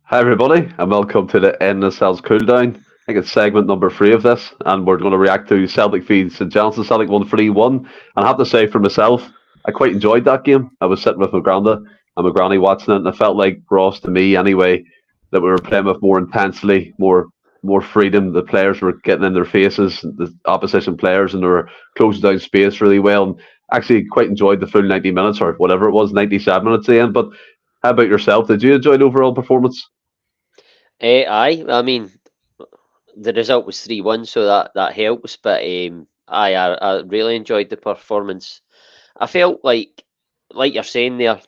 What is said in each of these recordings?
Hi everybody, and welcome to the Endless Celts Cooldown. I think it's segment number 3 of this, and we're going to react to Celtic v St Johnstone. Celtic won 3-1, and I have to say for myself, I quite enjoyed that game. I was sitting with my granda and my granny watching it, and it felt like Ross to me anyway that we were playing with more intensity, more freedom. The players were getting in their faces, the opposition players, and they were closing down space really well. And actually, quite enjoyed the full 90 minutes or whatever it was, 97 minutes at the end. But how about yourself? Did you enjoy the overall performance? I mean, the result was 3-1, so that helps. But I really enjoyed the performance. I felt like you're saying there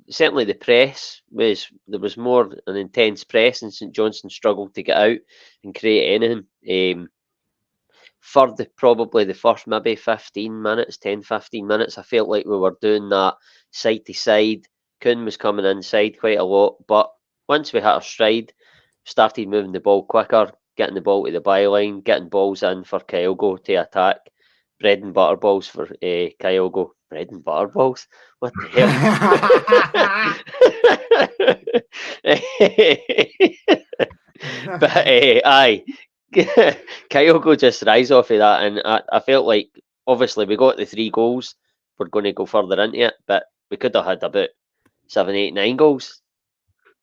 certainly the press there was more an intense press, and St Johnstone struggled to get out and create anything. For probably the first maybe 15 minutes, 10-15 minutes, I felt like we were doing that side to side. Kuhn was coming inside quite a lot, but once we hit our stride, started moving the ball quicker, getting the ball to the byline, getting balls in for Kyogo to attack, bread and butter balls for Kyogo. Bread and butter balls? What the hell? But aye, Kyogo just rise off of that, and I felt like obviously we got the 3 goals. We're going to go further into it, but we could have had about 7, 8, 9 goals.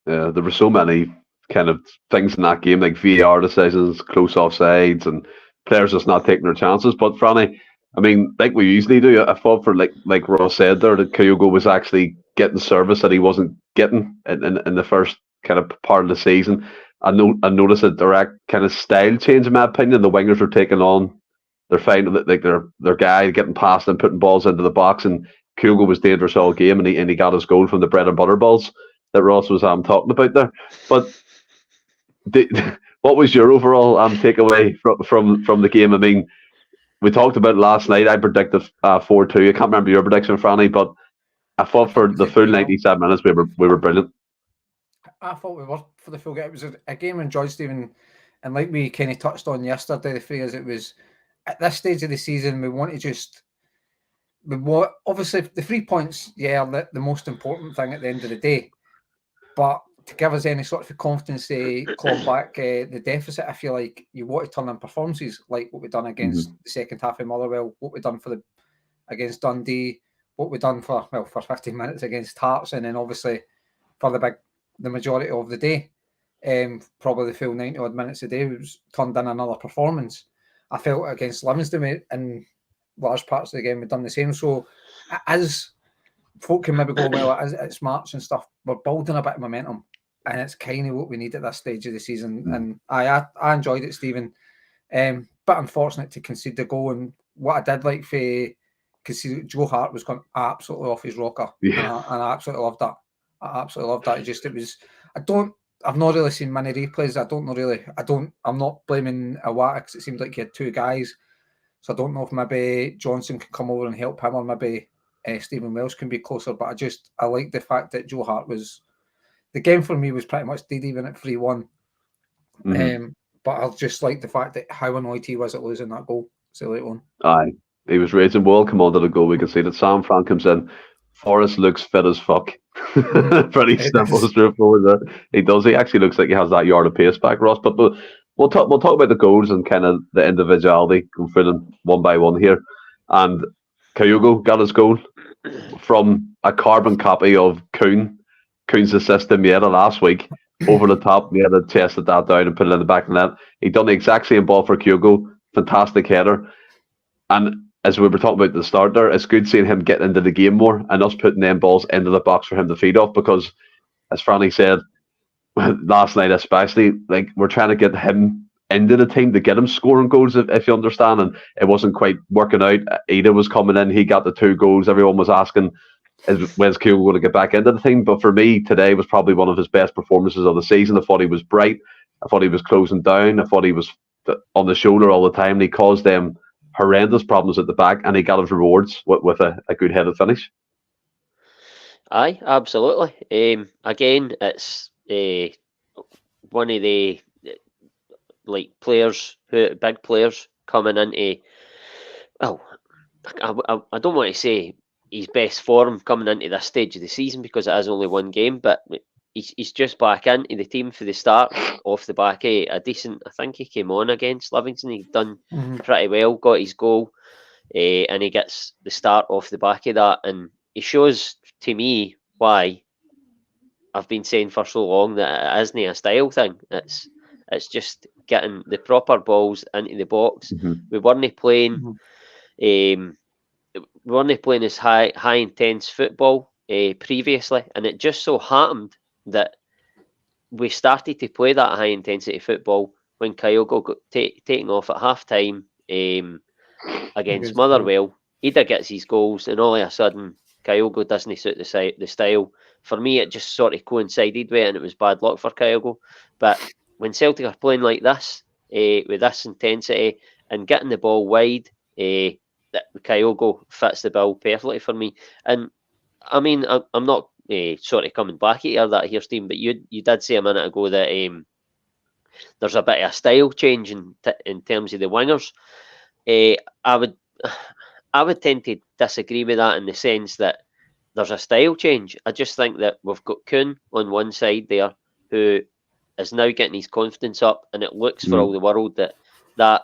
There were so many kind of things in that game, like VAR decisions, close offsides, and players just not taking their chances. But Franny, I mean, like we usually do, I thought for like Ross said there, that Kyogo was actually getting service that he wasn't getting in the first kind of part of the season. I noticed a direct kind of style change in my opinion. The wingers are taking on, they're finding that like their guy getting past and putting balls into the box, and Kyogo was dangerous all game, and he got his goal from the bread and butter balls that Ross was talking about there. But what was your overall takeaway from the game? I mean, we talked about it last night. I predicted 4-2. I can't remember your prediction, Franny, but I thought for the full 97 minutes we were brilliant. I thought we were for the full game. It was a game I enjoyed, Stephen, and like we kind of touched on yesterday, the phrase it was at this stage of the season we want to obviously the 3 points, the most important thing at the end of the day, but to give us any sort of confidence to claw back the deficit, I feel like you want to turn in performances like what we've done against the second half of Motherwell, what we've done against Dundee, what we've done for 15 minutes against Hearts, and then obviously for the majority of the day, probably the full 90 odd minutes a day, was turned in another performance. I felt against Livingston in large parts of the game we've done the same. So as folk can maybe go, well, it's March and stuff, we're building a bit of momentum, and it's kind of what we need at this stage of the season. And I enjoyed it, Stephen. But unfortunate to concede the goal. And what I did like because Joe Hart was going absolutely off his rocker. Yeah. And I absolutely loved that. I've not really seen many replays. I'm not blaming Iwata because it seemed like he had 2 guys. So I don't know if maybe Johnson can come over and help him, or maybe Stephen Welsh can be closer. But I like the fact that Joe Hart the game for me was pretty much dead even at 3-1. But I just like the fact that how annoyed he was at losing that goal so late on. Aye, he was raging. Well, come on to the goal. We can see that Sam Frank comes in. Forrest looks fit as fuck. Pretty simple, straightforward. He does. He actually looks like he has that yard of pace back, Ross. But we'll talk about the goals and kind of the individuality, going through them one by one here. And Kyogo got his goal from a carbon copy of Kuhn's assist to Mieta last week. Over the top, Mieta chested that down and put it in the back of the net. He done the exact same ball for Kyogo. Fantastic header. And as we were talking about at the start there, it's good seeing him get into the game more and us putting them balls into the box for him to feed off, because, as Franny said last night especially, like we're trying to get him into the team to get him scoring goals, if you understand, and it wasn't quite working out. Ida was coming in, he got the 2 goals. Everyone was asking, when's Kyogo going to get back into the team? But for me, today was probably one of his best performances of the season. I thought he was bright. I thought he was closing down. I thought he was on the shoulder all the time. And he caused them horrendous problems at the back, and he got his rewards with a good headed finish. Aye, absolutely. Again, it's one of the players, big players coming into. Well, I don't want to say his best form coming into this stage of the season because it is only one game, but he's just back into the team for the start, off the back of a decent. I think he came on against Livingston. He'd done pretty well, got his goal, and he gets the start off the back of that, and he shows to me why I've been saying for so long that it isn't a style thing. It's just getting the proper balls into the box. We weren't playing. We weren't playing this high intense football previously, and it just so happened that we started to play that high intensity football when Kyogo got taken off at half time against Motherwell. Ida gets his goals, and all of a sudden Kyogo doesn't suit the style. For me, it just sort of coincided with it, and it was bad luck for Kyogo. But when Celtic are playing like this, with this intensity and getting the ball wide, that Kyogo fits the bill perfectly for me. And I mean, I'm not sort of coming back at you that here, Steve, but you did say a minute ago that there's a bit of a style change in terms of the wingers. I would tend to disagree with that in the sense that there's a style change. I just think that we've got Kuhn on one side there, who is now getting his confidence up, and it looks for all the world that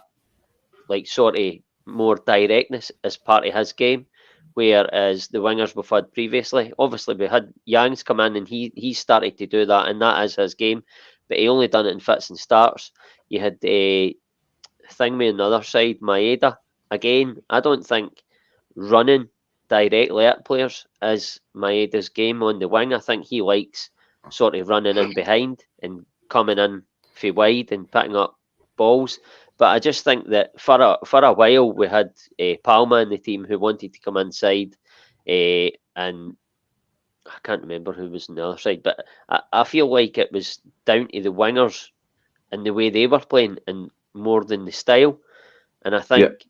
like sort of more directness is part of his game, whereas the wingers we've had previously, obviously we had Young's come in and he started to do that, and that is his game, but he only done it in fits and starts. You had a thing on the other side, Maeda. Again, I don't think running directly at players is Maeda's game on the wing. I think he likes sort of running in behind and coming in for wide and picking up balls. But I just think that for a while we had Palma in the team who wanted to come inside, and I can't remember who was on the other side, but I feel like it was down to the wingers and the way they were playing and more than the style. And I think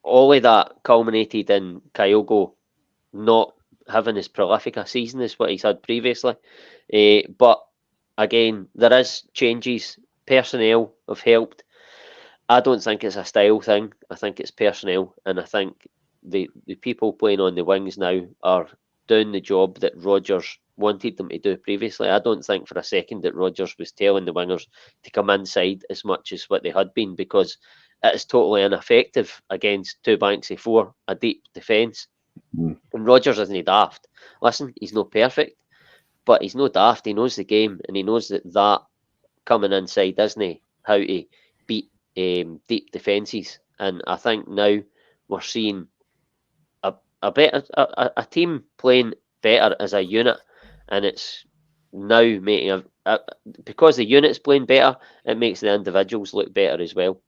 all of that culminated in Kyogo not having as prolific a season as what he's had previously. But again, there is changes. Personnel have helped. I don't think it's a style thing. I think it's personnel, and I think the people playing on the wings now are doing the job that Rodgers wanted them to do previously. I don't think for a second that Rodgers was telling the wingers to come inside as much as what they had been, because it is totally ineffective against two banks of four, a deep defence. And Rodgers isn't daft. Listen, he's not perfect, but he's not daft. He knows the game, and he knows that coming inside isn't how to beat deep defences. And I think now we're seeing a team playing better as a unit, and it's now making because the unit's playing better, it makes the individuals look better as well.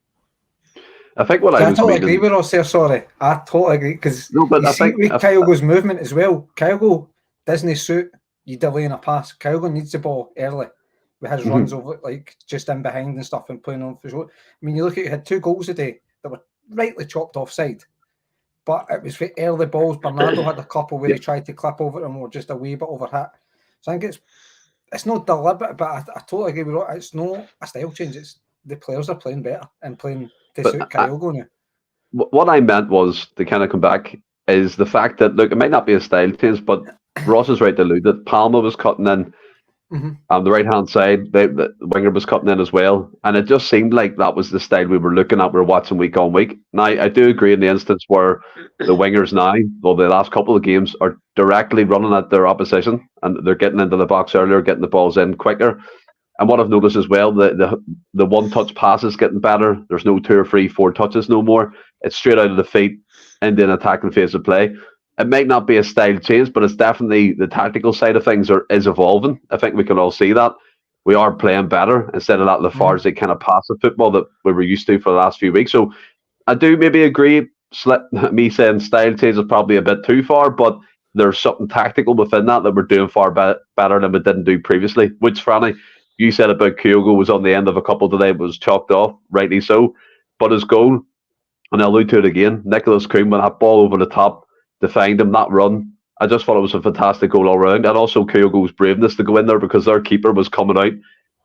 I think what I was totally agree with us there, sorry. I totally agree, because I think with Kyogo's movement as well, Kyogo doesn't suit you delaying a pass. Kyogo needs the ball early with his runs over, like just in behind and stuff and playing on for short. I mean, you look at, you had 2 goals today that were rightly chopped offside, but it was for early balls. Bernardo had a couple where he tried to clip over them or just a wee bit over hit. So I think it's not deliberate, but I totally agree with it. It's not a style change. It's the players are playing better and playing to suit Kyogo now. What I meant was, to kind of come back, is the fact that, look, it might not be a style change, but Ross is right to allude that Palma was cutting in on the right hand side, the winger was cutting in as well, and it just seemed like that was the style we were looking at, we were watching week on week. Now, I do agree in the instance where the wingers now, well, the last couple of games, are directly running at their opposition, and they're getting into the box earlier, getting the balls in quicker. And what I've noticed as well, the one-touch passes getting better. There's no 2 or 3, 4 touches no more. It's straight out of the feet into an attacking phase of play. It might not be a style change, but it's definitely the tactical side of things is evolving. I think we can all see that. We are playing better instead of that lethargic kind of passive football that we were used to for the last few weeks. So I do maybe agree. Me saying style change is probably a bit too far, but there's something tactical within that we're doing far better than we didn't do previously. Which, Franny, you said about Kyogo was on the end of a couple today, was chalked off, rightly so. But his goal, and I'll allude to it again, Nicolas Kuhn, when that ball over the top to find him, that run, I just thought it was a fantastic goal all round. And also Kyogo's braveness to go in there, because their keeper was coming out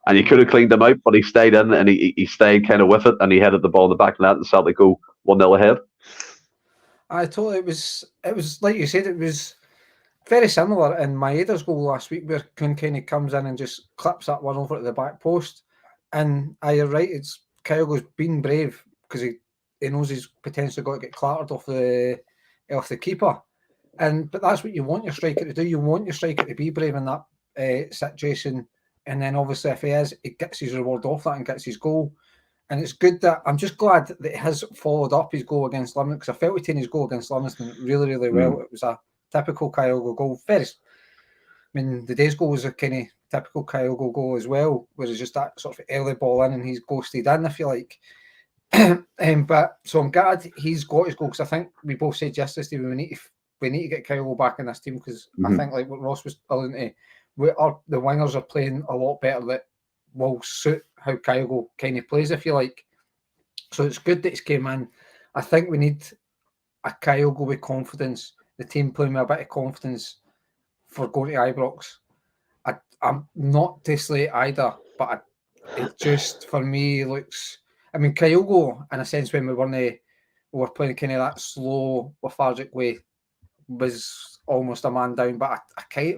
and he could have cleaned him out, but he stayed in and he stayed kind of with it, and he headed the ball in the back of the net and Celtic go 1-0 ahead. I thought it was like you said, it was very similar in Maeda's goal last week, where Kuhn kind of comes in and just clips that one over to the back post. And you're right, it's Kyogo's been brave because he knows he's potentially got to get clattered off the keeper. But that's what you want your striker to do. You want your striker to be brave in that situation. And then obviously if he is, he gets his reward off that and gets his goal. And it's good that I'm just glad that he has followed up his goal against Livingston, because I felt he taken his goal against Livingston really, really well. It was a typical Kyogo goal. The day's goal was a kind of typical Kyogo goal as well, where it's just that sort of early ball in and he's ghosted in, I feel like. But so I'm glad he's got his goal, because I think we both said yesterday we need to get Kyogo back in this team, because I think, like what Ross was alluding to, the wingers are playing a lot better that will suit how Kyogo kind of plays, I feel like. So it's good that he's came in. I think we need a Kyogo with confidence, the team playing with a bit of confidence for going to Ibrox. I'm not to slate either, but it just, for me, looks... I mean, Kyogo, in a sense, when we were playing kind of that slow, lethargic way, was almost a man down. But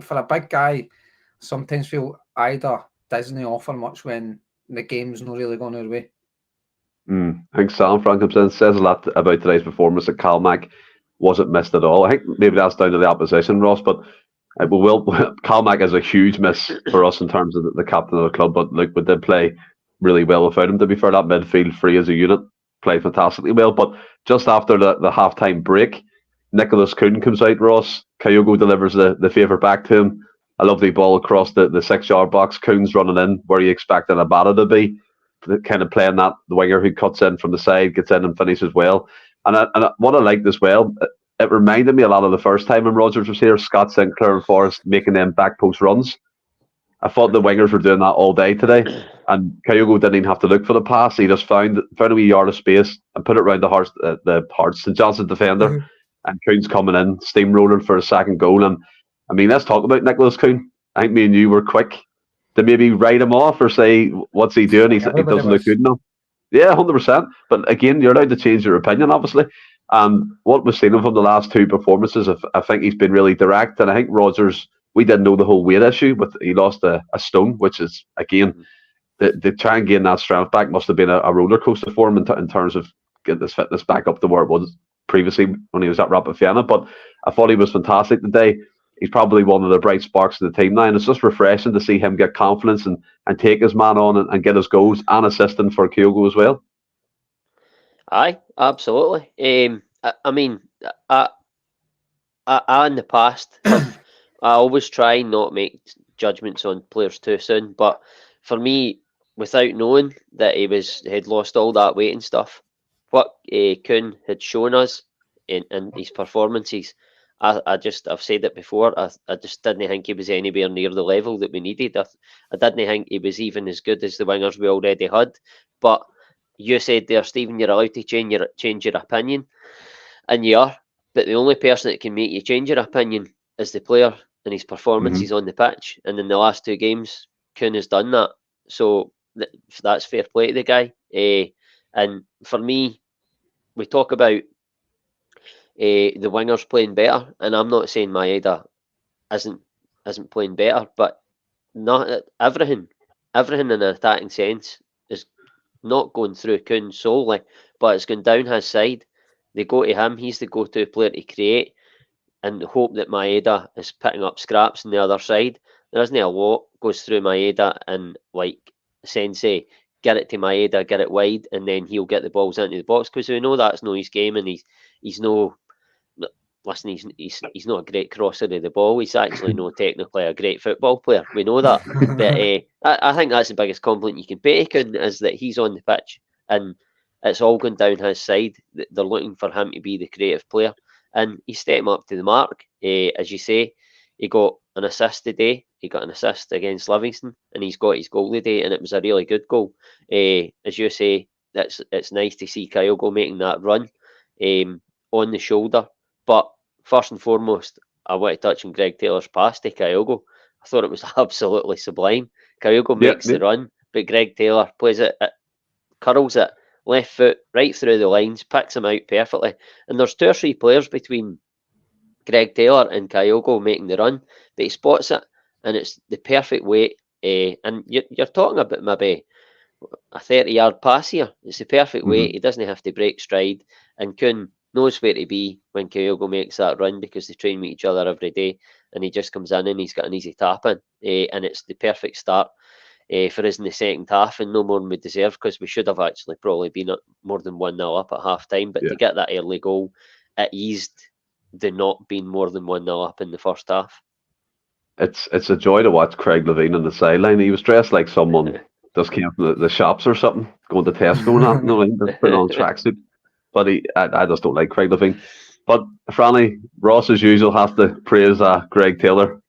for a big guy, sometimes feel either doesn't offer much when the game's not really going our way. I think Sam Frankenstein says a lot about today's performance, that Kalmack wasn't missed at all. I think maybe that's down to the opposition, Ross, but Kalmack is a huge miss for us in terms of the captain of the club, but look, we did play really well without him. To be fair, that midfield three as a unit played fantastically well. But just after the half-time break, Nicolas Kuhn comes out, Ross. Kyogo delivers the favour back to him. A lovely ball across the 6-yard box. Kuhn's running in where you expect an Abada to be, kind of playing that, the winger who cuts in from the side, gets in and finishes well. And what I liked as well, it reminded me a lot of the first time when Rodgers was here, Scott Sinclair and Forrest making them back post runs. I thought the wingers were doing that all day today, and Kyogo didn't even have to look for the pass. He just found a wee yard of space and put it around the St Johnstone defender, and Kuhn's coming in, steamrolling for a second goal. And I mean, let's talk about Nicolas Kuhn. I think me and you were quick to maybe write him off or say, what's he doing? He doesn't look good enough. Yeah, 100%. But again, you're allowed to change your opinion, obviously. And what we've seen of him the last two performances, I think he's been really direct. And I think Rodgers, we didn't know the whole weight issue, but he lost a stone, which is, again, the try and gain that strength back must have been a roller coaster for him in terms of getting this fitness back up to where it was previously when he was at Rapid Vienna. But I thought he was fantastic today. He's probably one of the bright sparks of the team now, and it's just refreshing to see him get confidence and take his man on and get his goals and assisting for Kyogo as well. Aye, absolutely. I mean, I in the past, I always try not to make judgments on players too soon, but for me, without knowing that he'd lost all that weight and stuff, what Kuhn had shown us in his performances, I've said it before, I just didn't think he was anywhere near the level that we needed. I didn't think he was even as good as the wingers we already had. But you said there, Stephen, you're allowed to change your opinion, and you are. But the only person that can make you change your opinion is the player and his performances on the pitch. And in the last two games, Kuhn has done that. So that's fair play to the guy. And for me, we talk about the wingers playing better, and I'm not saying Maeda isn't playing better, but not everything in an attacking sense is not going through Kuhn solely, but it's going down his side. They go to him, he's the go-to player to create, and hope that Maeda is picking up scraps on the other side. There isn't a lot goes through Maeda, and like Sensei, get it to Maeda, get it wide, and then he'll get the balls into the box, because we know that's not his game, and he's no... Listen, he's not a great crosser of the ball. He's actually not technically a great football player. We know that. But I think that's the biggest compliment you can pay Kuhn, is that he's on the pitch and it's all going down his side. They're looking for him to be the creative player, and he's stepping up to the mark. As you say, he got an assist today. He got an assist against Livingston, and he's got his goal today, and it was a really good goal. As you say, it's nice to see Kyogo making that run on the shoulder. But first and foremost, I want to touch on Greg Taylor's pass to Kyogo. I thought it was absolutely sublime. Kyogo makes the run, but Greg Taylor plays it, curls it, left foot, right through the lines, picks him out perfectly. And there's two or three players between Greg Taylor and Kyogo making the run, but he spots it, and it's the perfect weight. And you're talking about maybe a 30-yard pass here. It's the perfect weight. He doesn't have to break stride, and Kuhn knows where to be when Kyogo makes that run because they train with each other every day, and he just comes in and he's got an easy tap in, and it's the perfect start for us in the second half, and no more than we deserve, because we should have actually probably been more than 1-0 up at half time, but to get that early goal, it eased the not being more than 1-0 up in the first half. It's a joy to watch Craig Levein on the sideline. He was dressed like someone just came from the shops or something, going to Tesco and that, you know, just put on a tracksuit. But I just don't like Craig Levein. But Franny, Ross as usual has to praise Greg Taylor.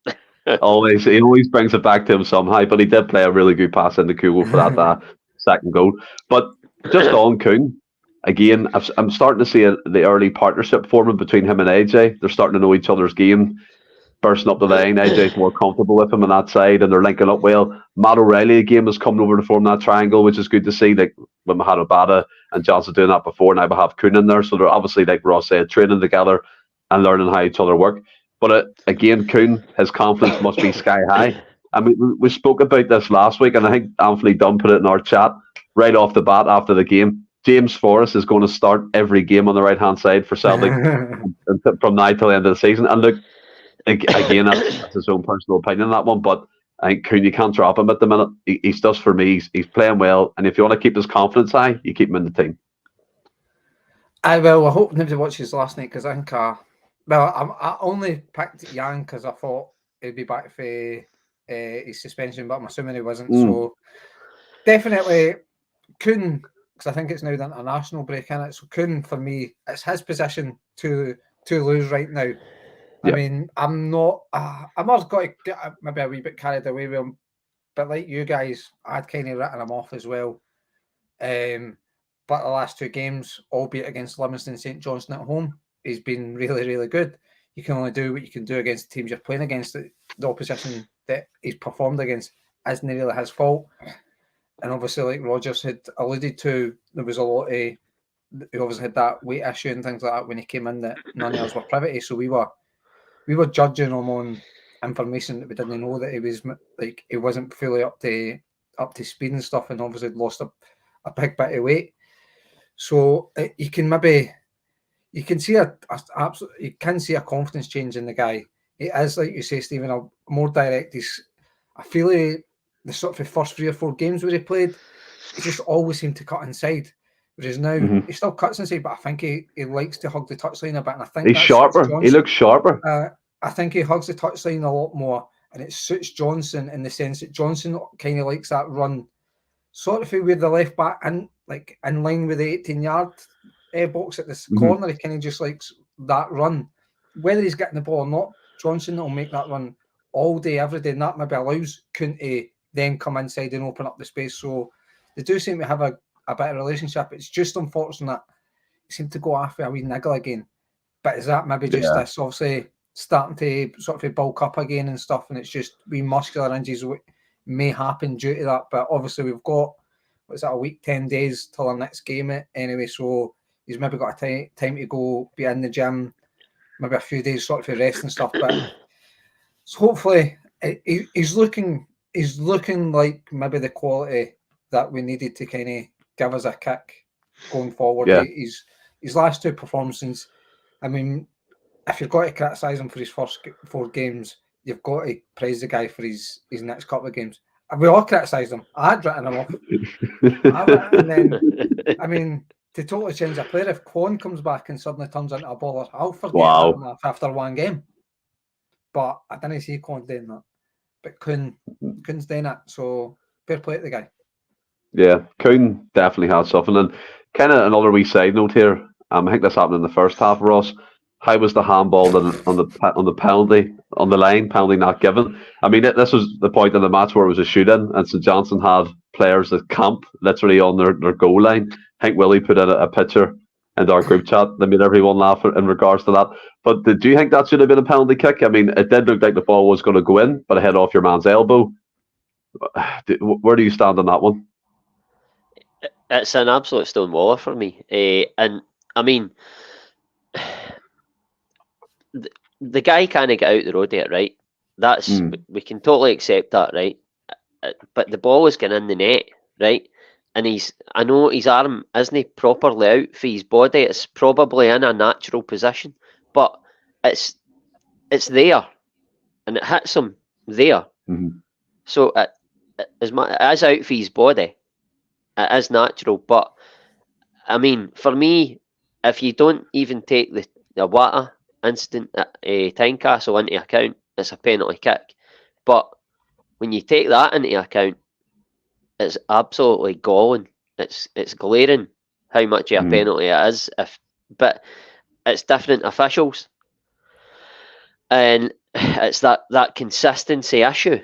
He always brings it back to him somehow. But he did play a really good pass into Kyogo for that second goal. But just on Kuhn, again, I'm starting to see the early partnership forming between him and AJ. They're starting to know each other's game, bursting up the line. AJ's more comfortable with him on that side, and they're linking up well. Matt O'Reilly again was coming over to form that triangle, which is good to see. Like when we had Obada and Johnstone doing that before, now we have Kuhn in there, so they're obviously, like Ross said, training together and learning how each other work. But again, Kuhn, his confidence must be sky high. I mean, we spoke about this last week, and I think Anthony Dunn put it in our chat right off the bat after the game. James Forrest is going to start every game on the right-hand side for Celtic from now till the end of the season. And look, again, that's his own personal opinion on that one, but I think Kuhn, you can't drop him at the minute. He's just, for me, he's playing well, and if you want to keep his confidence high, you keep him in the team. I hope nobody watches last night, because I think I only picked Jan because I thought he'd be back for his suspension, but I'm assuming he wasn't. So definitely Kuhn, because I think it's now the international break in it. So Kuhn, for me, it's his position to lose right now. I mean, I'm not. I'm also got to get maybe a wee bit carried away with him, but like you guys, I'd kind of written him off as well. But the last two games, albeit against Livingston, St Johnstone at home, he's been really, really good. You can only do what you can do against the teams you're playing against. The opposition that he's performed against isn't really his fault. And obviously, like Rogers had alluded to, there was a lot of. He obviously had that weight issue and things like that when he came in that none of us were privy to. So we were judging him on information that we didn't know, that he wasn't fully up to speed and stuff, and obviously lost a big bit of weight. So you can see a confidence change in the guy. It is, like you say, Stephen, a more direct. I feel the sort of first 3 or 4 games where he played, he just always seemed to cut inside. Whereas now he still cuts inside, but I think he likes to hug the touchline a bit, and I think he's sharper. He looks sharper. I think he hugs the touchline a lot more, and it suits Johnson in the sense that Johnson kind of likes that run, sort of with the left back in line with the 18-yard box at this corner. He kind of just likes that run, whether he's getting the ball or not. Johnson will make that run all day, every day, and that maybe allows Kuhn to then come inside and open up the space. So they do seem to have a better relationship. It's just unfortunate he seemed to go after a wee niggle again. But is that maybe just this obviously starting to sort of bulk up again and stuff, and it's just wee muscular injuries may happen due to that. But obviously we've got, a week, 10 days till our next game anyway, so he's maybe got a time to go be in the gym, maybe a few days sort of rest and stuff. But so hopefully he's looking like maybe the quality that we needed to kind of give us a kick going forward. His last 2 performances, I mean, if you've got to criticise him for his first 4 games, you've got to praise the guy for his next couple of games. We all criticised him. I had written him off. And then, I mean, to totally change a player, if Kwon comes back and suddenly turns into a baller, I'll forget him after 1 game. But I didn't see Kwon doing that. But Kuhn's doing it, so fair play to the guy. Yeah, Kuhn definitely has something. And kind of another wee side note here, I think this happened in the first half, Ross. How was the handball on the penalty on the line? Penalty not given. I mean, this was the point in the match where it was a shoot-in, and St Johnstone had players that camp literally on their goal line. I think Willie put in a picture in our group chat that made everyone laugh in regards to that. But do you think that should have been a penalty kick? I mean, it did look like the ball was going to go in, but it hit off your man's elbow. Where do you stand on that one? It's an absolute stonewaller for me. And I mean, the guy can't get out the road yet, right? That's we can totally accept that, right? But the ball is getting in the net, right? And I know his arm isn't properly out for his body. It's probably in a natural position, but it's there, and it hits him there. Mm-hmm. So it is out for his body. It is natural, but I mean, for me, if you don't even take the Wata incident at Tynecastle into account, it's a penalty kick. But when you take that into account, it's absolutely galling. It's glaring how much of a penalty it is. But it's different officials, and it's that consistency issue.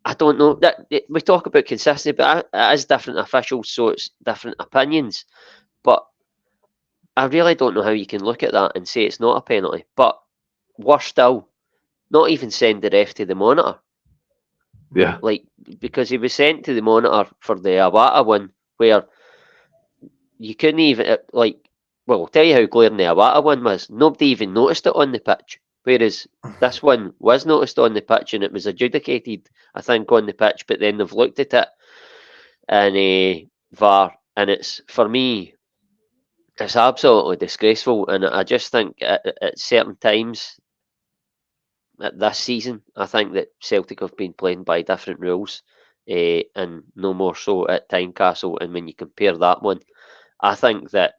I don't know that we talk about consistency, but it is different officials, so it's different opinions. But I really don't know how you can look at that and say it's not a penalty. But worse still, not even send the ref to the monitor. Yeah. Like, because he was sent to the monitor for the Awata one, where you couldn't even, well, I'll tell you how glaring the Awata one was. Nobody even noticed it on the pitch. Whereas this one was noticed on the pitch and it was adjudicated, I think, on the pitch, but then they've looked at it in VAR, and it's, for me, it's absolutely disgraceful. And I just think at certain times this season, I think that Celtic have been playing by different rules, and no more so at Tynecastle. And when you compare that one, I think that,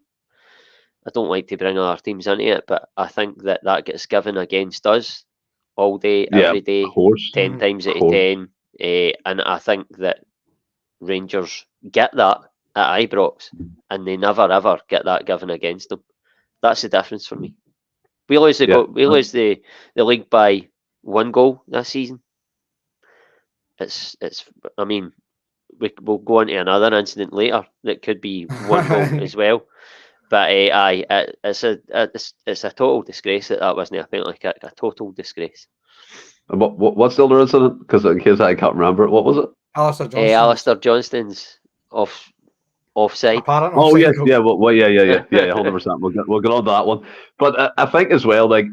I don't like to bring other teams into it, but I think that gets given against us all day, every day, 10 times out of 10. And I think that Rangers get that at Ibrox, and they never ever get that given against them. That's the difference for me. We lose the league by 1 goal this season. It's. I mean, we'll go on to another incident later that could be 1 goal as well. But it's a total disgrace that wasn't a penalty kick. A total disgrace. And what's the other incident? Because in case I can't remember it, what was it? Alistair Johnston's offside. Oh yes, yeah, well, yeah, 100%. We'll get on to that one. But I think as well, like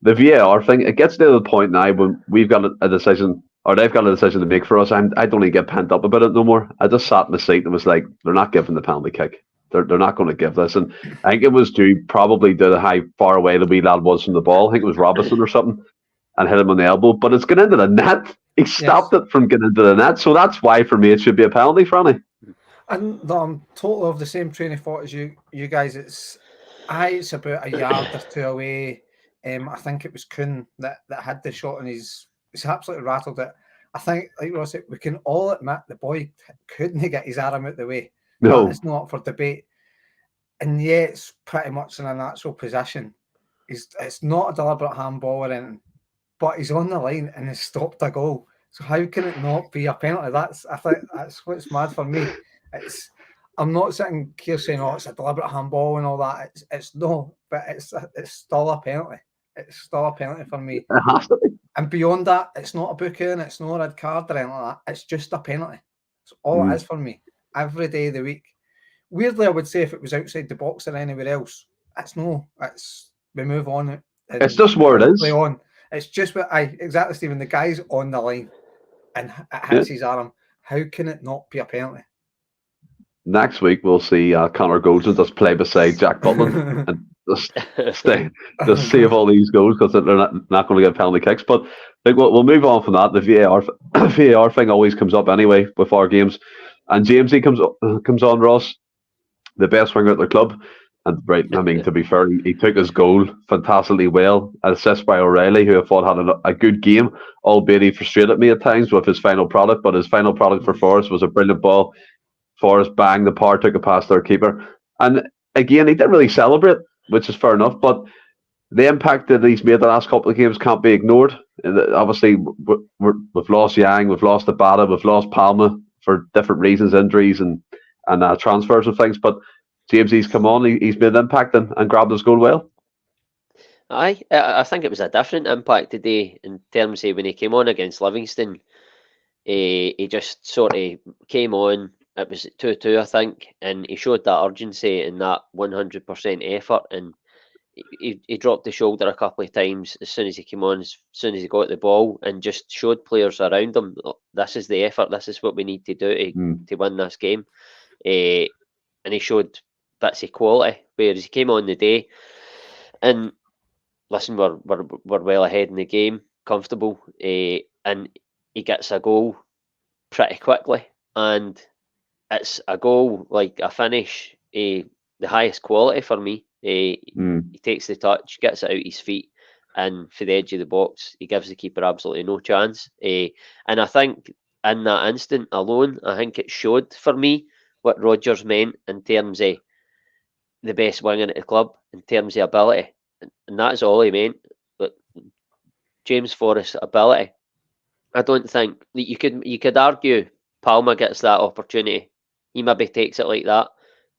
the VAR thing, it gets to the point now when we've got a decision, or they've got a decision to make for us. I don't even get pent up about it no more. I just sat in the seat and was like, they're not giving the penalty kick. They're not going to give this. And I think it was probably due to how far away the wee lad was from the ball. I think it was Robinson or something, and hit him on the elbow. But it's getting into the net. He stopped it from getting into the net. So that's why, for me, it should be a penalty, Franny. And I'm totally of the same train of thought as you guys. It's about a yard or two away. I think it was Kuhn that had the shot, and he's absolutely rattled it. I think, like Ross said, we can all admit the boy couldn't get his arm out the way. No, it's not up for debate. And yeah, it's pretty much in a natural position. It's not a deliberate handball or anything, but he's on the line and has stopped a goal. So how can it not be a penalty? I think that's what's mad for me. I'm not sitting here saying, oh, it's a deliberate handball and all that. It's no, but it's still a penalty. It's still a penalty for me. It has to be. And beyond that, it's not a booking, it's not a red card or anything like that. It's just a penalty. It's all it is for me. Every day of the week. Weirdly, I would say if it was outside the box or anywhere else, we move on. It's just where it is. On. It's just what exactly, Stephen. The guy's on the line and it hits his arm. How can it not be a penalty? Next week we'll see Connor Goldson just play beside Jack Butland and just save all these goals because they're not going to get penalty kicks. But we'll move on from that. The VAR thing always comes up anyway with our games. And Jamesy comes on, Ross, the best winger at the club. And right, I mean, to be fair, he took his goal fantastically well. Assist by O'Reilly, who I thought had a good game, albeit he frustrated me at times with his final product. But his final product for Forrest was a brilliant ball. Forrest banged the par, took it past their keeper. And again, he didn't really celebrate, which is fair enough. But the impact that he's made the last couple of games can't be ignored. And obviously, we've lost Yang, we've lost Abada, we've lost Palma for different reasons, injuries and transfers and things. But James, he's come on, he's made an impact and grabbed his goal well. I think it was a different impact today in terms of when he came on against Livingston. He just sort of came on. It was 2-2, I think, and he showed that urgency and that 100% effort, and he dropped the shoulder a couple of times as soon as he came on, as soon as he got the ball, and just showed players around him, this is the effort, this is what we need to do to win this game. And he showed bits of quality, whereas he came on the day, and listen, we're well ahead in the game, comfortable, and he gets a goal pretty quickly, and it's a goal, like a finish, the highest quality for me. He takes the touch, gets it out his feet, and for the edge of the box, he gives the keeper absolutely no chance. And I think in that instant alone, I think it showed for me what Rodgers meant in terms of the best winger at the club, in terms of ability, and that's all he meant. But James Forrest's ability, I don't think you could argue Palmer gets that opportunity. He maybe takes it like that,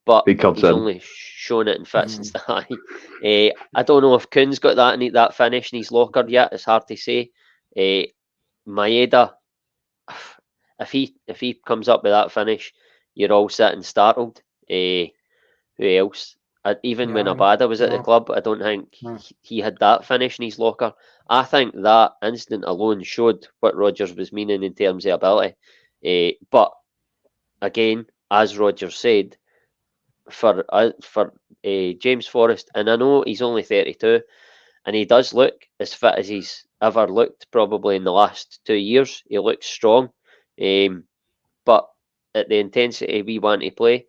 but he's only shown it in fits and stuff. I don't know if Kuhn's got that finish in his locker yet. It's hard to say. Maeda, if he comes up with that finish, you're all sitting startled. Who else? Even when Abada was at the club, I don't think he had that finish in his locker. I think that instant alone showed what Rodgers was meaning in terms of ability. But again, as Rodgers said, for James Forrest, and I know he's only 32, and he does look as fit as he's ever looked probably in the last 2 years. He looks strong, but at the intensity we want to play,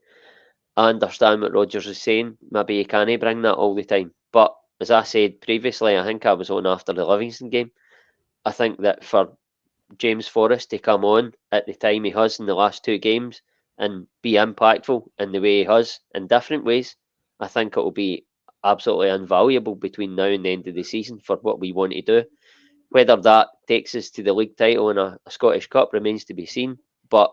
I understand what Rodgers is saying. Maybe he can't bring that all the time. But as I said previously, I think I was on after the Livingston game, I think that for James Forrest to come on at the time he has in the last 2 games and be impactful in the way he has in different ways, I think it will be absolutely invaluable between now and the end of the season for what we want to do. Whether that takes us to the league title and a Scottish Cup remains to be seen, but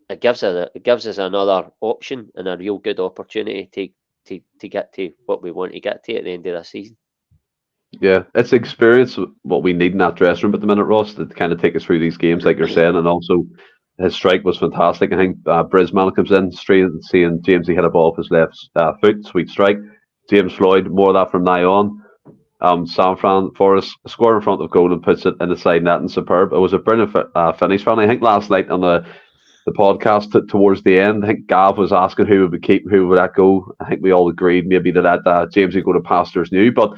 it gives us another option and a real good opportunity to get to what we want to get to at the end of the season. Yeah, it's experience what we need in that dressing room at the minute, Ross, to kind of take us through these games, like you're saying, and also his strike was fantastic. I think Brisbane comes in straight and seeing Jamesy hit a ball off his left foot, sweet strike. James Floyd, more of that from now on. Sam Forrest score in front of goal and puts it in the side net and superb. It was a brilliant finish. I think last night on the podcast towards the end, I think Gav was asking who would we keep, who would that go. I think we all agreed maybe to let Jamesy go to Pastors New, but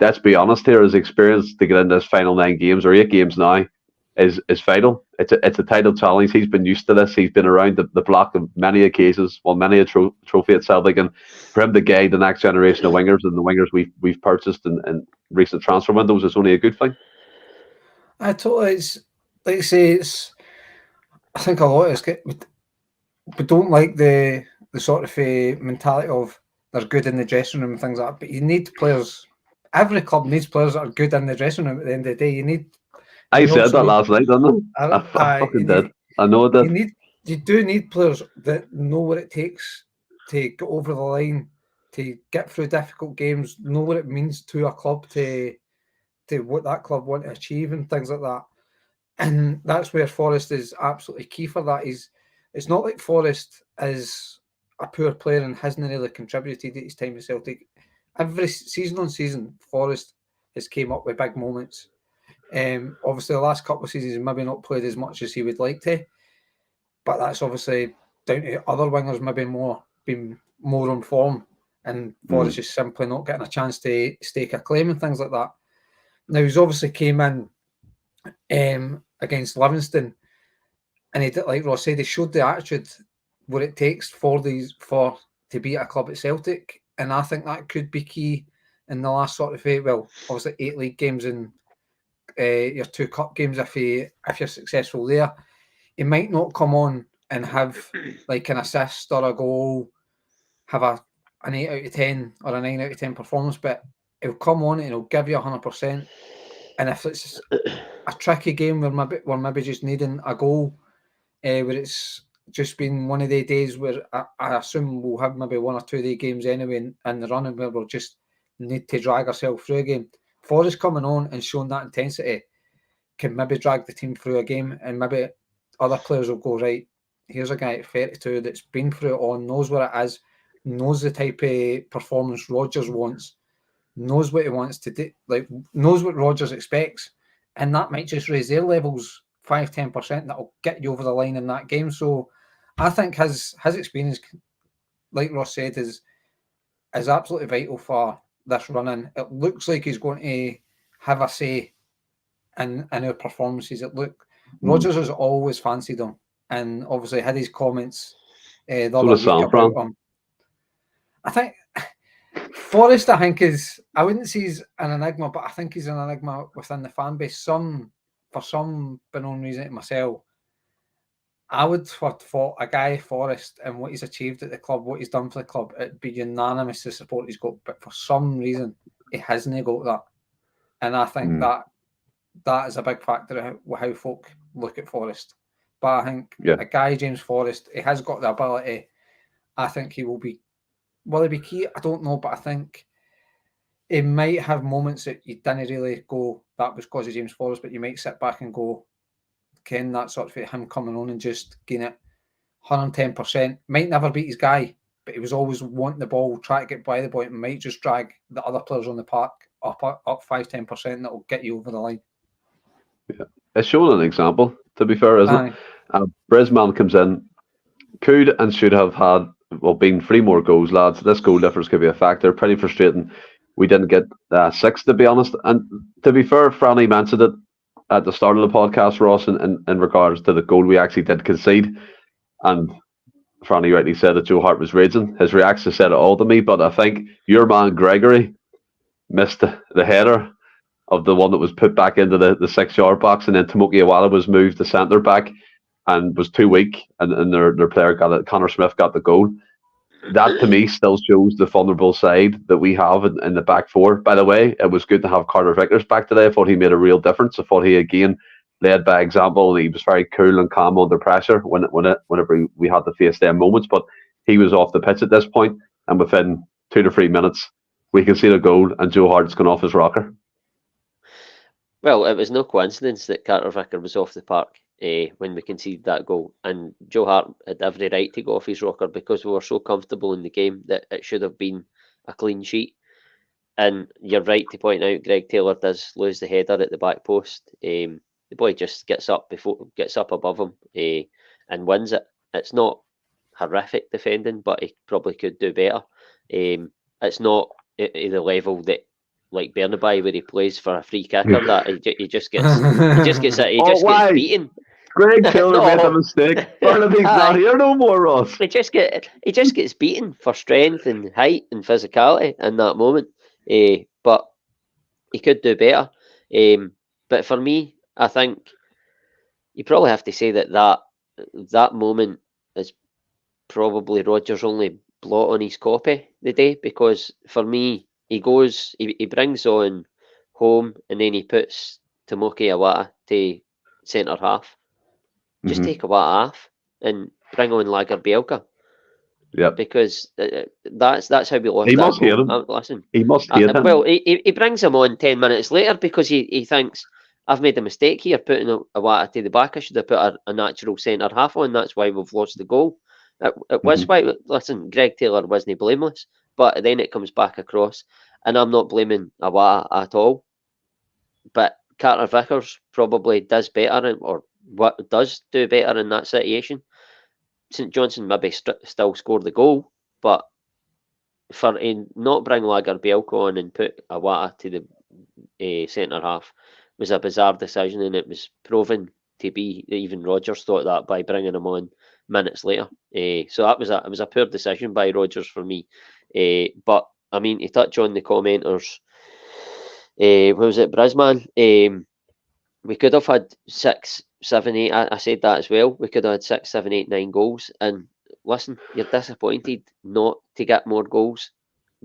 let's be honest here, his experience to get into this final 9 games or 8 games now is vital. It's a title challenge. He's been used to this. He's been around the block on many occasions, won many a trophy at Celtic, and for him to guide the next generation of wingers and the wingers we've purchased in recent transfer windows is only a good thing. I totally, it's like I say, I think a lot of it we don't like the sort of mentality of they're good in the dressing room and things like that, but you need players. Every club needs players that are good in the dressing room at the end of the day. I said that last night, didn't I? I fucking did. I know I did. You do need players that know what it takes to get over the line, to get through difficult games, know what it means to a club, to what that club want to achieve and things like that. And that's where Forrest is absolutely key for that. It's not like Forrest is a poor player and hasn't really contributed at his time at Celtic. Every season on season, Forrest has came up with big moments. Obviously, the last couple of seasons, maybe not played as much as he would like to, but that's obviously down to other wingers maybe being more on form, and Forrest just simply not getting a chance to stake a claim and things like that. Now, he's obviously came in against Livingston, and he did, like Ross said, he showed the attitude, what it takes for to beat a club at Celtic. And I think that could be key in the last sort of obviously 8 league games and your 2 cup games. If you're successful there, he might not come on and have like an assist or a goal, have an 8 out of 10 or a 9 out of 10 performance, but he'll come on and he'll give you 100%. And if it's a tricky game where we're maybe just needing a goal, where it's just been one of the days where I assume we'll have maybe 1 or 2 of the games anyway in the running where we'll just need to drag ourselves through a game. Forrest coming on and showing that intensity can maybe drag the team through a game, and maybe other players will go, right, here's a guy at 32 that's been through it all, knows what it is, knows the type of performance Rodgers wants, knows what he wants to do, like knows what Rodgers expects, and that might just raise their levels 5-10%. That'll get you over the line in that game. So I think his experience, like Ross said, is absolutely vital for this run-in. It looks like he's going to have a say in our performances. Rodgers has always fancied him, and obviously had his comments the other week about him. I think Forrest, I wouldn't say he's an enigma, but I think he's an enigma within the fan base. For some unknown reason to myself, I would have thought a guy Forrest and what he's achieved at the club, what he's done for the club, it'd be unanimous the support he's got. But for some reason, he hasn't got that, and I think that is a big factor of how folk look at Forrest. But I think a guy James Forrest, he has got the ability. I think he will be. Will he be key? I don't know, but I think he might have moments that you didn't really go, that was because of James Forrest, but you might sit back and go, Ken, that sort of him coming on and just getting it 110%. Might never beat his guy, but he was always wanting the ball, try to get by the ball, and might just drag the other players on the park up 5-10%. That will get you over the line. Yeah, it's showing an example, to be fair, isn't it? Brisman comes in, could and should have had, been 3 more goals, lads. This goal difference could be a factor. Pretty frustrating. We didn't get 6, to be honest. And to be fair, Franny mentioned it at the start of the podcast, Ross, in regards to the goal we actually did concede. And Franny rightly said that Joe Hart was raging. His reaction said it all to me, but I think your man Gregory missed the header of the one that was put back into the 6-yard box, and then Tomoki Awala was moved to centre back and was too weak, and their player got it. Connor Smith got the goal. That to me still shows the vulnerable side that we have in the back four. By the way, it was good to have Carter Vickers back today. I thought he made a real difference. I thought he again led by example, and he was very cool and calm under pressure whenever we had to face them moments. But he was off the pitch at this point, and within 2 to 3 minutes, we can see the goal, and Joe Hart's gone off his rocker. Well, it was no coincidence that Carter Vickers was off the park when we conceded that goal, and Joe Hart had every right to go off his rocker because we were so comfortable in the game that it should have been a clean sheet. And you're right to point out, Greg Taylor does lose the header at the back post. The boy just gets up above him and wins it. It's not horrific defending, but he probably could do better. It's not at the level that, like Bernaby, where he plays for a free kicker, that he just gets beaten. Greg Taylor made a mistake. Barnaby's not here no more, Ross. He just gets beaten for strength and height and physicality in that moment. But he could do better. But for me, I think you probably have to say that moment is probably Rodgers' only blot on his copy the day, because for me, he brings on Home, and then he puts Tomoki Awata to centre half. Just take Awata off and bring on Lager Bielka. Yeah, because that's how we lost. He must hear him. Listen, he must hear him. Well, he brings him on 10 minutes later because he thinks, I've made a mistake here putting Awata to the back. I should have put a natural centre half on. That's why we've lost the goal. It was why. Listen, Greg Taylor wasn't blameless, but then it comes back across, and I'm not blaming Awata at all. But Carter Vickers probably does better, or what does do better in that situation. St Johnstone maybe still scored the goal, but for not bring Lager Bielka on and put Awata to the centre half was a bizarre decision, and it was proven to be. Even Rodgers thought that by bringing him on minutes later. So it was a poor decision by Rodgers for me. But I mean, to touch on the commenters, what was it, Brisman? We could have had 6, 7, 8. I said that as well. We could have had 6, 7, 8, 9 goals. And listen, you're disappointed not to get more goals,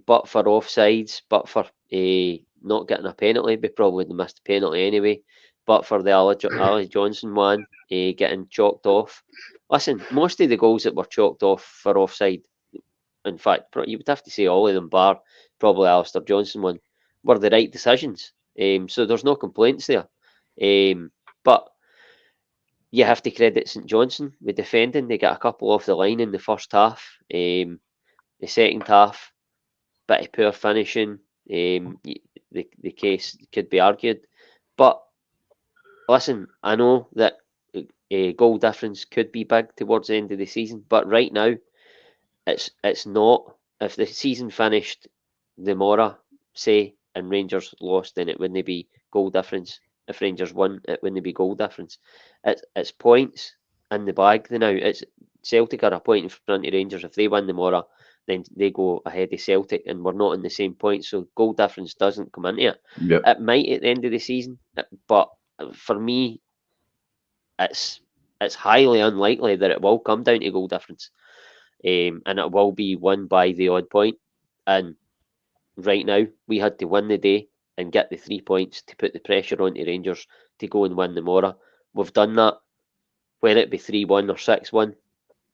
but for offsides, but for not getting a penalty. We probably would have missed a penalty anyway. But for the Ali Johnson one, getting chalked off. Listen, most of the goals that were chalked off for offside, in fact, you would have to say all of them, bar probably Alistair Johnson one, were the right decisions. So there's no complaints there. But you have to credit St Johnstone with defending. They got a couple off the line in the first half. The second half, bit of poor finishing. the case could be argued. But listen, I know that goal difference could be big towards the end of the season, but right now, it's not. If the season finished tomorrow, say, and Rangers lost, then it wouldn't be goal difference. If Rangers won, it wouldn't be goal difference. It's points in the bag now. It's Celtic are a point in front of Rangers. If they win tomorrow, then they go ahead of Celtic, and we're not in the same points. So goal difference doesn't come into it. Yep. It might at the end of the season, but for me, it's highly unlikely that it will come down to goal difference, and it will be won by the odd point. And right now, we had to win the day and get the 3 points to put the pressure on the Rangers to go and win tomorrow. We've done that. Whether it be 3-1 or 6-1,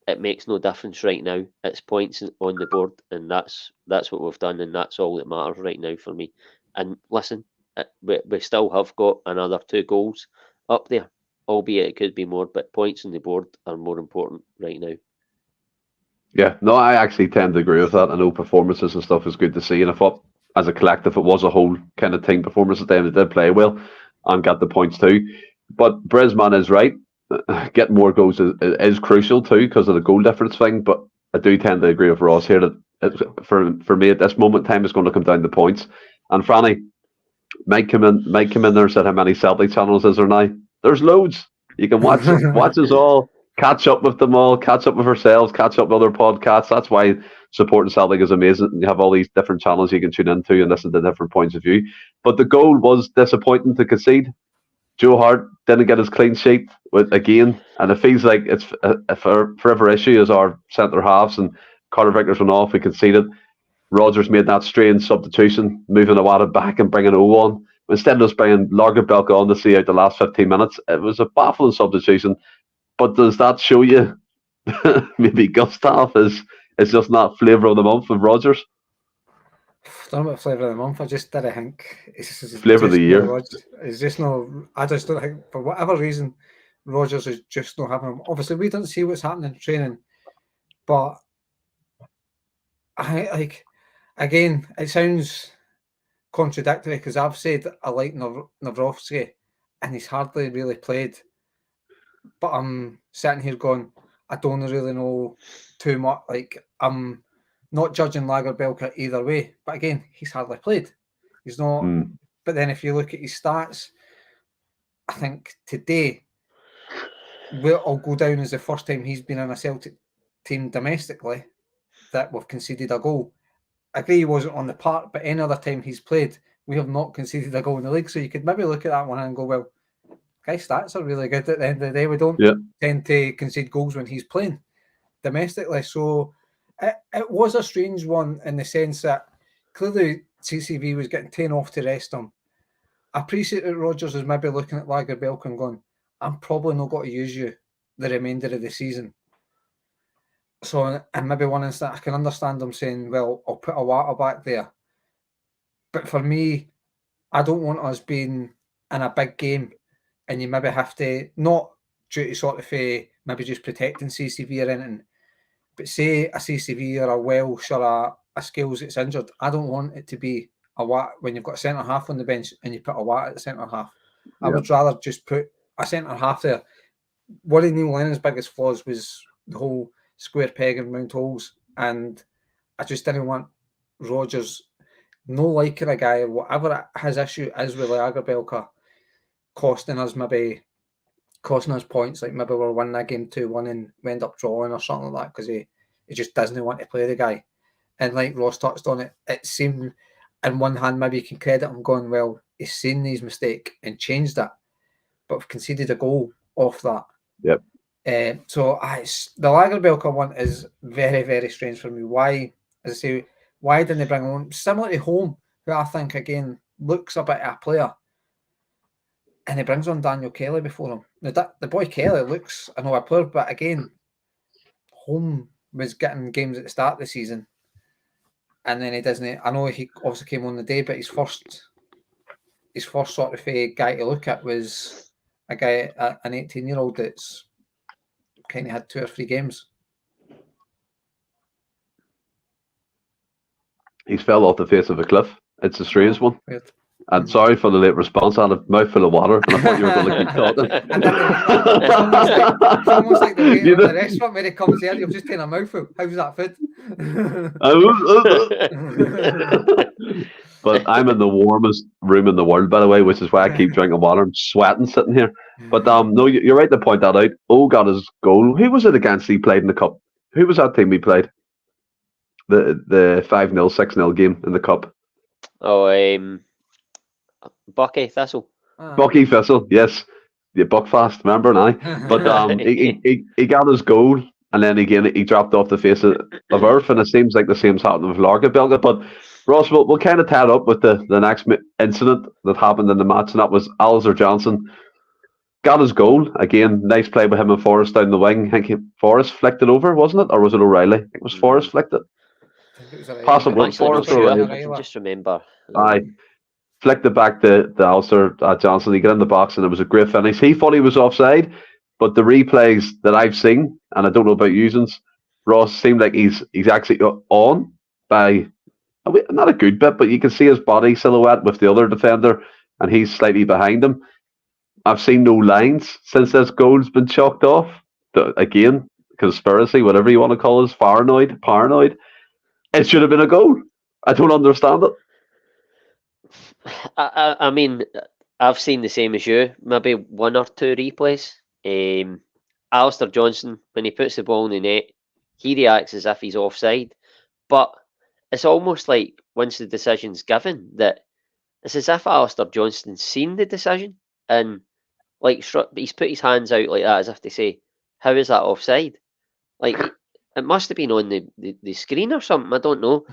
it makes no difference right now. It's points on the board, and that's what we've done, and that's all that matters right now for me. And listen, we still have got another 2 goals up there, albeit it could be more, but points on the board are more important right now. Yeah, no, I actually tend to agree with that. I know performances and stuff is good to see, and I thought as a collective it was a whole kind of team performance at the end. They did play well and got the points too. But Brisman is right. Getting more goals is crucial too because of the goal difference thing. But I do tend to agree with Ross here that for me at this moment in time it's going to come down to points. And Franny, might come in there and said how many Celtic channels is there now? There's loads. You can watch us all. Catch up with them all, catch up with ourselves, catch up with other podcasts. That's why supporting Celtic is amazing. You have all these different channels you can tune into and listen to different points of view. But the goal was disappointing to concede. Joe Hart didn't get his clean sheet again, and it feels like it's a forever issue as our centre halves and Carter Vickers went off. We conceded. Rodgers made that strange substitution, moving Awada back and bringing O on. Instead of just bringing Lagerbielke on to see out the last 15 minutes, it was a baffling substitution. But does that show you maybe Gustav is just not flavour of the month of Rodgers? I don't know about flavour of the month. I just didn't think it's flavour of the year. It's just no. I just don't think for whatever reason Rodgers is just not having him. Obviously, we don't see what's happening in training, but I like again. It sounds contradictory because I've said I like Nawrocki and he's hardly really played. But I'm sitting here going, I don't really know too much. Like, I'm not judging Lagerbielke either way. But again, he's hardly played. He's not. But then if you look at his stats, I think today will go down as the first time he's been in a Celtic team domestically that we've conceded a goal. I agree he wasn't on the park, but any other time he's played, we have not conceded a goal in the league. So you could maybe look at that one and go, well, guy's stats are really good at the end of the day. We don't tend to concede goals when he's playing domestically. So it was a strange one in the sense that clearly CCV was getting 10 off to rest him. I appreciate that Rodgers was maybe looking at Lagerbielke and going, I'm probably not going to use you the remainder of the season. So, and maybe one instant I can understand him saying, well, I'll put a Awada back there. But for me, I don't want us being in a big game and you maybe have to, not due to sort of maybe just protecting CCV or anything, but say a CCV or a Welsh or a Scales that's injured, I don't want it to be when you've got a centre half on the bench and you put a Awada at the centre half. I would rather just put a centre half there. One of Neil Lennon's biggest flaws was the whole square peg and round holes, and I just didn't want Rodgers no liking a guy, whatever his issue is with Lagerbielke, costing us points, like maybe we're winning that game 2-1 and we end up drawing or something like that because he just doesn't want to play the guy. And like Ross touched on it seemed in one hand maybe you can credit him going, well, he's seen his mistake and changed it, but we've conceded a goal off that. Yep. So the Lagerbielke one is very, very strange for me. Why, as I say, why didn't they bring him on? Similar to Home, who I think again looks a bit of a player, and he brings on Daniel Kelly before him. Now, the boy Kelly looks a player, but again, Home was getting games at the start of the season, and then he doesn't. I know he also came on the day, but his first sort of guy to look at was a guy, an 18-year-old that's kind of had 2 or 3 games. He's fell off the face of a cliff. It's a strange one. Weird. And sorry for the late response. I had a mouthful of water, and I thought you were going to keep talking. I didn't even know. It's almost like the waiter You in the know- restaurant when he comes in, you've just taken a mouthful. How's that food? But I'm in the warmest room in the world, by the way, which is why I keep drinking water. I'm sweating sitting here. But no, you're right to point that out. Oh, got his goal. Who was it against he played in the cup? Who was that team he played? The 5-0, 6-0 game in the cup. Oh, Bucky Thistle. Bucky Thistle, yes. Yeah, Buckfast, remember now? But he got his goal, and then again he dropped off the face of earth, and it seems like the same's happening with Larga Belga. But Ross, we'll kind of tie it up with the next incident that happened in the match, and that was Alistair Johnson got his goal. Again, nice play by him and Forrest down the wing. I think Forrest flicked it over, wasn't it? Or was it O'Reilly? I think it was Forrest flicked it. Possibly Forrest or O'Reilly. I can just remember. Aye. Flicked it back to Alistair Johnson. He got in the box and it was a great finish. He thought he was offside, but the replays that I've seen, and I don't know about usings, Ross seemed like he's actually on by not a good bit, but you can see his body silhouette with the other defender, and he's slightly behind him. I've seen no lines since this goal's been chalked off. Again, conspiracy, whatever you want to call it, paranoid. It should have been a goal. I don't understand it. I mean, I've seen the same as you. Maybe one or two replays. Alistair Johnson, when he puts the ball in the net, he reacts as if he's offside. But it's almost like once the decision's given, that it's as if Alistair Johnson's seen the decision and like he's put his hands out like that as if to say, "How is that offside?" Like it must have been on the screen or something. I don't know.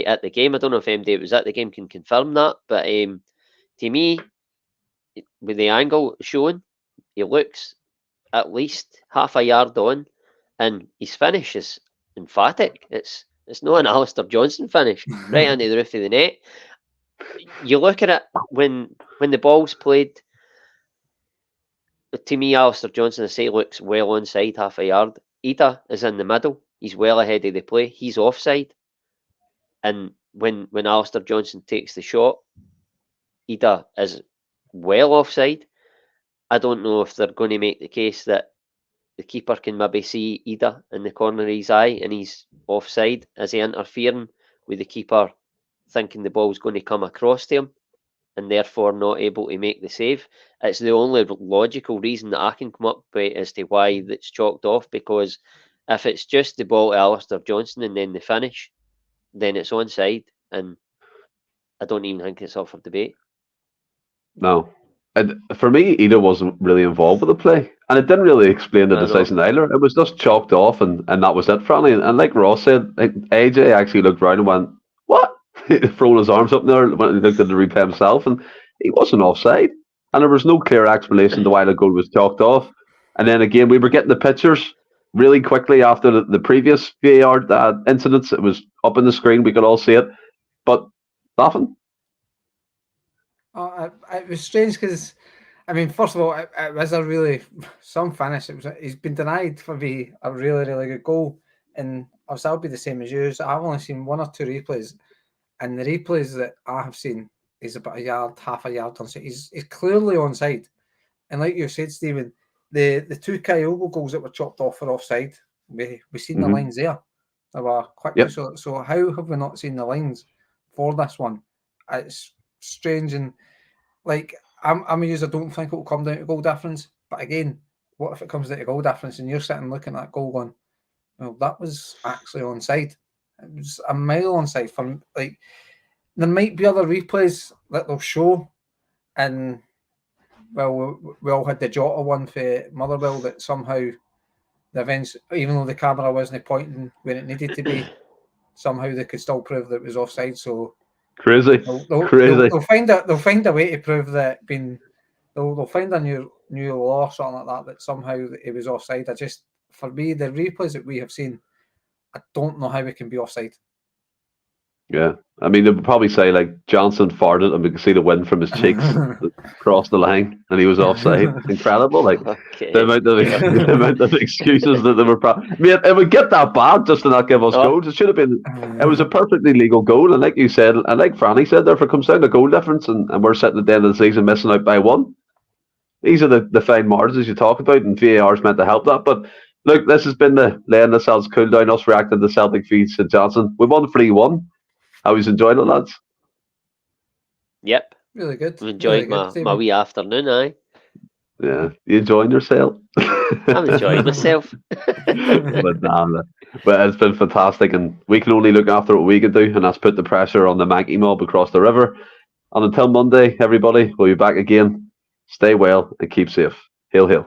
At the game, I don't know if MD was at the game can confirm that. But to me, with the angle shown, he looks at least half a yard on, and his finish is emphatic. It's not an Alistair Johnson finish right under the roof of the net. You look at it when the ball's played. To me, Alistair Johnson, I say, looks well onside, half a yard. Ida is in the middle. He's well ahead of the play. He's offside. And when Alistair Johnson takes the shot, Ida is well offside. I don't know if they're going to make the case that the keeper can maybe see Ida in the corner of his eye and he's offside. Is he interfering with the keeper thinking the ball's going to come across to him and therefore not able to make the save? It's the only logical reason that I can come up with as to why that's chalked off, because if it's just the ball to Alistair Johnson and then the finish, then it's onside, and I don't even think it's up for debate. No. And for me, Ida wasn't really involved with the play, and it didn't really explain the decision either. It was just chalked off, and that was it for Annie. And like Ross said, AJ actually looked around and went, "What?" Throwing his arms up there when he looked at the replay himself, and he wasn't offside. And there was no clear explanation to why the goal was chalked off. And then again, we were getting the pictures really quickly after the previous VAR incidents. It was up on the screen; we could all see it, but nothing. It was strange because, I mean, first of all, it was a really some finish. He's been denied for being a really, really good goal, and I'll be the same as you. So I've only seen one or two replays, and the replays that I have seen is about a yard, half a yard onside. He's clearly onside, and like you said, Stephen, the two Kyogo goals that were chopped off for offside, we seen the lines there. They were quickly. Yep. So how have we not seen the lines for this one? It's strange, and like I'm a user. Don't think it will come down to goal difference. But again, what if it comes down to goal difference and you're sitting looking at that goal going, well, that was actually onside. It was a mile onside. From like, there might be other replays that they'll show, and well, we all had the Jota one for Motherwell that somehow the events, even though the camera wasn't pointing when it needed to be, somehow they could still prove that it was offside. So crazy. They'll find a way to prove that they'll find a new law or something like that somehow it was offside. For me, the replays that we have seen, I don't know how it can be offside. Yeah. I mean, they would probably say, like, Johnstone farted and we could see the wind from his cheeks across the line and he was offside. Incredible. Like, Okay. the amount of excuses that they were... Mate, it would get that bad just to not give us goals. It should have been... It was a perfectly legal goal. And like you said, and like Franny said there, if it comes down to goal difference and we're sitting at the end of the season missing out by one, these are the fine margins you talk about, and VAR's meant to help that. But look, this has been the Endless Celts Cooldown, us reacting to Celtic v St Johnstone. We won 3-1. I was enjoying it, lads. Yep. Really good. I've enjoyed my wee afternoon, aye. Yeah. You enjoying yourself? I'm enjoying myself. But it's been fantastic, and we can only look after what we can do, and that's put the pressure on the Mackey mob across the river. And until Monday, everybody, we'll be back again. Stay well and keep safe. Hail, hail.